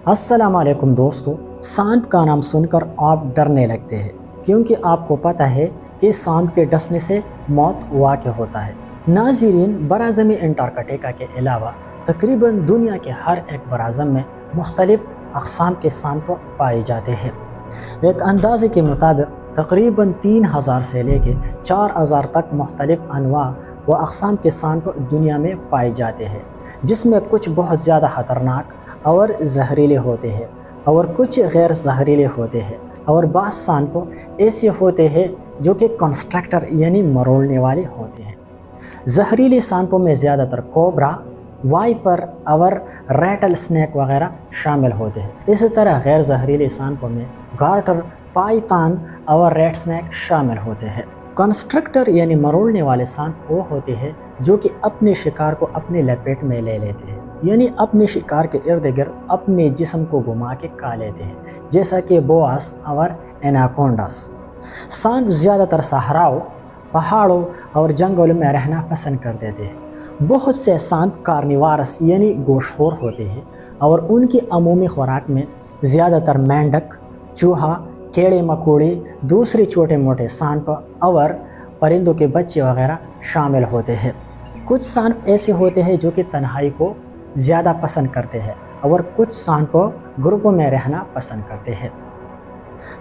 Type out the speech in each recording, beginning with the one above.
अस्सलाम वालेकुम दोस्तों। सांप का नाम सुनकर आप डरने लगते हैं क्योंकि आपको पता है कि सांप के डसने से मौत वाक़ होता है। नाज़रीन, बराज़मी अंटार्कटिका के अलावा तकरीबन दुनिया के हर एक बराज़म में मुख्तलिफ अक़साम के सांप पाए जाते हैं। एक अंदाज़े के मुताबिक तकरीबन 3000 से लेके 4000 तक मुख्तलिफ अनवा व अक़साम के सांप दुनिया में पाए जाते हैं, जिसमें कुछ बहुत ज़्यादा ख़तरनाक और जहरीले होते हैं और कुछ गैर जहरीले होते हैं। और बाज़ सांप ऐसे होते हैं जो कि कंस्ट्रक्टर यानी मरोड़ने वाले होते हैं। जहरीले सांपों में ज़्यादातर कोबरा, वाइपर और रैटल स्नैक वगैरह शामिल होते हैं। इसी तरह गैर जहरीले सांपों में गार्टर, पाइथन और रेड स्नैक शामिल होते हैं। कंस्ट्रक्टर यानी मरोड़ने वाले सांप वो होते हैं जो कि अपने शिकार को अपने लपेट में ले लेते हैं, यानी अपने शिकार के इर्द गिर्द अपने जिस्म को घुमा के खा लेते हैं, जैसा कि बोआस और एनाकोंडास। सांप ज़्यादातर सहराओं, पहाड़ों और जंगलों में रहना पसंद कर देते हैं। बहुत से सांप कार्निवारस यानी गोशखोर होते हैं और उनकी अमूमी खुराक में ज़्यादातर मेंढक, चूहा, कीड़े मकोड़े, दूसरे छोटे मोटे सांप और परिंदों के बच्चे वगैरह शामिल होते हैं। कुछ सांप ऐसे होते हैं जो कि तन्हाई को ज़्यादा पसंद करते हैं और कुछ सांप ग्रुपों में रहना पसंद करते हैं।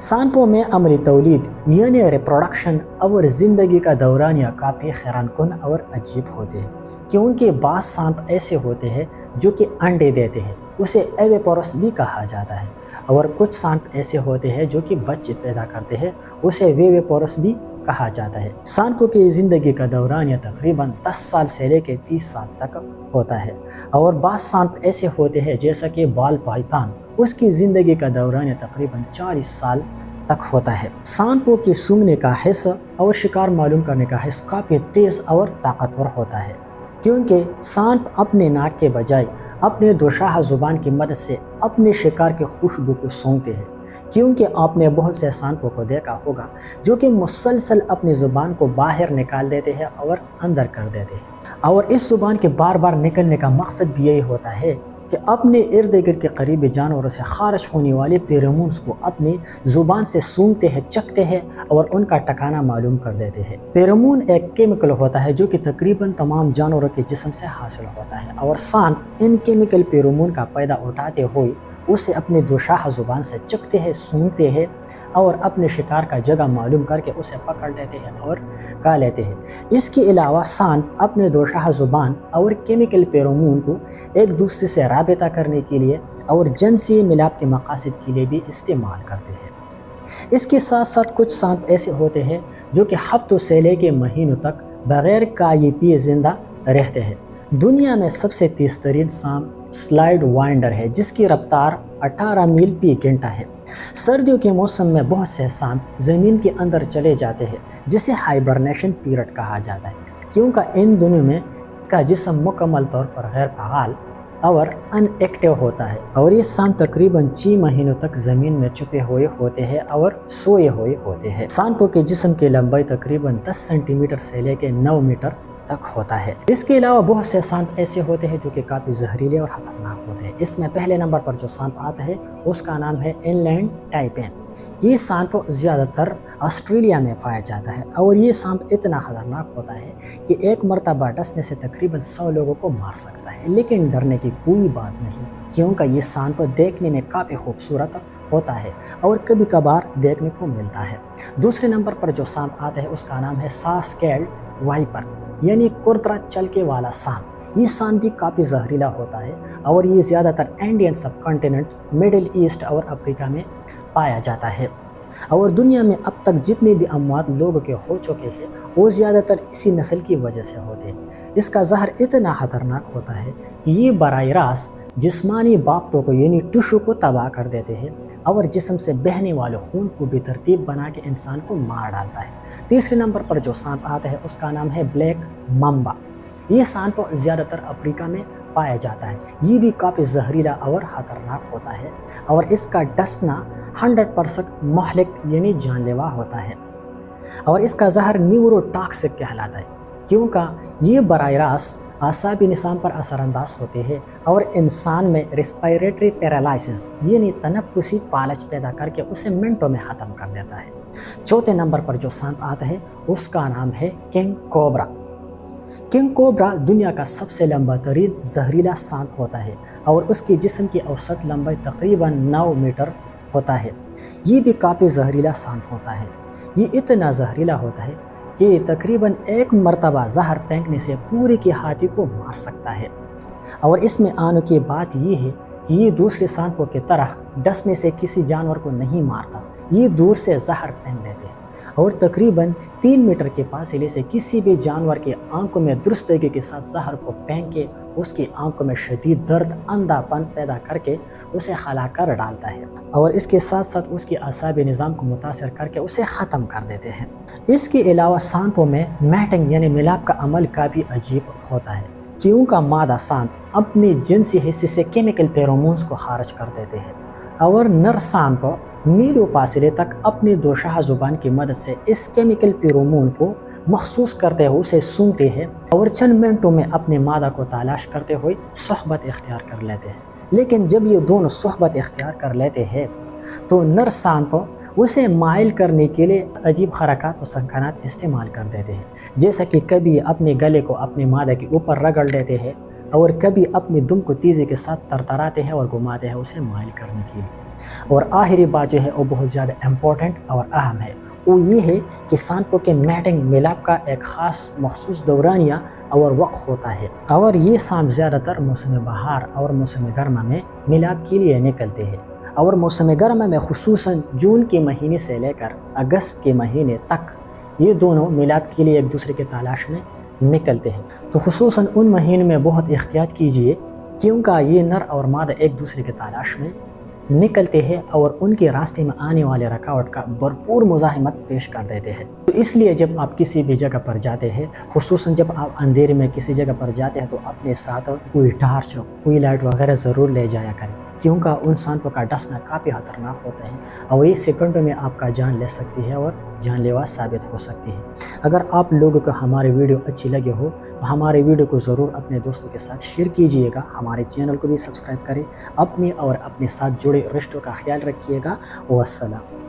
सांपों में अमली तौलीद यानी रिप्रोडक्शन और ज़िंदगी का दौरानिया काफ़ी हैरानकुन और अजीब होते हैं, क्योंकि बाज़ सांप ऐसे होते हैं जो कि अंडे देते हैं, उसे एविपोरस भी कहा जाता है। और कुछ सांप ऐसे होते हैं जो कि बच्चे पैदा करते हैं, उसे विविपोरस भी कहा जाता है। सांपों की ज़िंदगी का दौरानिया तकरीबन 10 साल से लेकर 30 साल तक होता है। और बाज़ सांप ऐसे होते हैं जैसा कि बाल पाइथन, उसकी ज़िंदगी का दौरानिया तकरीबन 40 साल तक होता है। सांपों की सूंघने का हिस्सा और शिकार मालूम करने का हिस्सा काफ़ी तेज़ और ताकतवर होता है, क्योंकि सांप अपने नाक के बजाय अपने दोशाह ज़ुबान की मदद से अपने शिकार की खुशबू को सूंघते हैं। क्योंकि आपने बहुत से सांपों को देखा होगा जो कि मुसलसल अपनी ज़ुबान को बाहर निकाल देते हैं और अंदर कर देते हैं, और इस ज़ुबान के बार बार निकलने का मकसद भी यही होता है कि अपने इर्द गिर्द के करीबी जानवरों से खारिज होने वाले फेरोमोन्स को अपनी ज़ुबान से सूंघते हैं, चखते हैं और उनका ठिकाना मालूम कर देते हैं। फेरोमोन एक केमिकल होता है जो कि तकरीबन तमाम जानवरों के जिस्म से हासिल होता है, और सांप इन केमिकल फेरोमोन का फ़ायदा उठाते हुए उसे अपने दोशाह ज़ुबान से चखते हैं, सूंघते हैं और अपने शिकार का जगह मालूम करके उसे पकड़ लेते हैं और खा लेते हैं। इसके अलावा सांप अपने दोशाह ज़ुबान और केमिकल फेरोमोन को एक दूसरे से राबिता करने के लिए और जिनसी मिलाप के मकासद के लिए भी इस्तेमाल करते हैं। इसके साथ साथ कुछ सांप ऐसे होते हैं जो कि हफ्तों से लेकर महीनों तक बग़ैर खाए पिए ज़िंदा रहते हैं। दुनिया में सबसे तेज़ तरीन सांप स्लाइड वाइंडर है, जिसकी रफ्तार 18 मील फी घंटा है। सर्दियों के मौसम में बहुत से सांप ज़मीन के अंदर चले जाते हैं, जिसे हाइबरनेशन पीरियड कहा जाता है, क्योंकि इन दिनों में इसका जिस्म मुकम्मल तौर पर गैर फ़आल और अनएक्टिव होता है, और ये सांप तकरीबन 6 महीनों तक ज़मीन में छुपे हुए होते हैं और सोए हुए होते हैं। सांपों के जिस्म की लंबाई तकरीबन 10 सेंटीमीटर से लेकर 9 मीटर तक होता है। इसके अलावा बहुत से सांप ऐसे होते हैं जो कि काफ़ी जहरीले और ख़तरनाक होते हैं। इसमें पहले नंबर पर जो सांप आता है उसका नाम है इनलैंड टाइपेन। ये सांप ज़्यादातर ऑस्ट्रेलिया में पाया जाता है, और ये सांप इतना ख़तरनाक होता है कि एक मरतबा डसने से तकरीबन 100 लोगों को मार सकता है। लेकिन डरने की कोई बात नहीं, क्योंकि ये सांप देखने में काफ़ी खूबसूरत होता है और कभी कभार देखने को मिलता है। दूसरे नंबर पर जो सांप आता है उसका नाम है सास्केल्ड वाइपर, यानी कुर्तरा चलके वाला सांप। ये सांप भी काफ़ी जहरीला होता है और ये ज़्यादातर इंडियन सब कॉन्टिनेंट, मिडिल ईस्ट और अफ्रीका में पाया जाता है। और दुनिया में अब तक जितने भी अमवात लोगों के हो चुके हैं वो ज़्यादातर इसी नस्ल की वजह से होते हैं। इसका जहर इतना ख़तरनाक होता है कि ये बराह रास्त जिस्मानी बाप्तों को यानी टिश्यू को तबाह कर देते हैं और जिस्म से बहने वाले खून को बेतरतीब बना के इंसान को मार डालता है। तीसरे नंबर पर जो सांप आता है उसका नाम है ब्लैक मम्बा। ये सांप ज़्यादातर अफ्रीका में पाया जाता है। ये भी काफ़ी जहरीला और ख़तरनाक होता है और इसका डसना 100% महलिक यानी जानलेवा होता है, और इसका जहर न्यूरोटॉक्सिक कहलाता है, क्योंकि ये बराह रास्त आसाबी निज़ाम पर असरानंदाज होते हैं और इंसान में रेस्पिरेटरी पैरालिसिस यानी तनफ्फुसी पालच पैदा करके उसे मिनटों में ख़त्म कर देता है। चौथे नंबर पर जो सांप आता है उसका नाम है किंग कोबरा। किंग कोबरा दुनिया का सबसे लंबा तरीन जहरीला सांप होता है और उसकी जिस्म की औसत लंबाई तकरीबन 9 मीटर होता है। ये भी काफ़ी जहरीला सांप होता है। ये इतना जहरीला होता है कि तकरीबन एक मरतबा जहर फेंकने से पूरी की हाथी को मार सकता है। और इसमें आने की बात ये है कि ये दूसरे सांपों की तरह डसने से किसी जानवर को नहीं मारता, ये दूर से जहर फेंक देते हैं और तकरीबन 3 मीटर के फासले से किसी भी जानवर के आंखों में दुरुस्तगी के साथ जहर को फेंक के उसकी आंखों में शदीद दर्द, अंधापन पैदा करके उसे खला कर डालता है और इसके साथ साथ उसकी आसाबी निज़ाम को मुतासर करके उसे ख़त्म कर देते हैं। इसके अलावा सांपों में मैटिंग यानी मिलाप का अमल का भी अजीब होता है कि उनका मादा सांप अपने जिनसी हिस्से से केमिकल फेरोमोन्स को खारिज कर देते हैं और नर सांप मीलों फासले तक अपनी दोशाह ज़ुबान की मदद से इस केमिकल फेरोमोन को महसूस करते हुए उसे सूंघते हैं और चंद मिनटों में अपने मादा को तलाश करते हुए सोहबत इख्तियार कर लेते हैं। लेकिन जब ये दोनों सोहबत इख्तियार कर लेते हैं तो नर सांप उसे माइल करने के लिए अजीब हरकत और संकनात इस्तेमाल कर देते हैं, जैसा कि कभी अपने गले को अपने मादा के ऊपर रगड़ देते हैं और कभी अपनी दुम को तेज़ी के साथ तरतराते हैं और घुमाते हैं उसे माइल करने के लिए। और आखिरी बात जो है वो बहुत ज़्यादा इम्पोर्टेंट और अहम है, वो ये है कि सांपों के मैटिंग मिलाप का एक ख़ास मखसूस दौरानिया और वक्त होता है और ये सांप ज़्यादातर मौसम बहार और मौसम गर्मा में मिलाप के लिए निकलते हैं और मौसम गर्मा में खुसूसन जून के महीने से लेकर अगस्त के महीने तक ये दोनों मिलाप के लिए एक दूसरे के तलाश में निकलते हैं। तो खुसूसन उन महीनों में बहुत एहतियात कीजिए क्योंकि ये नर और मादा एक दूसरे के तलाश में निकलते हैं और उनके रास्ते में आने वाले रुकावट का भरपूर मुज़ाहिमत पेश कर देते हैं। तो इसलिए जब आप किसी भी जगह पर जाते हैं, खुसूसन जब आप अंधेरे में किसी जगह पर जाते हैं, तो अपने साथ कोई टार्च, कोई लाइट वगैरह ज़रूर ले जाया करें क्योंकि उन सांपों का डसना काफ़ी ख़तरनाक होता है और ये सेकंडों में आपका जान ले सकती है और जानलेवा साबित हो सकती है। अगर आप लोगों को हमारी वीडियो अच्छी लगी हो तो हमारे वीडियो को ज़रूर अपने दोस्तों के साथ शेयर कीजिएगा, हमारे चैनल को भी सब्सक्राइब करें, अपने और अपने साथ जुड़े रिश्तों का ख्याल रखिएगा। वस्सलाम।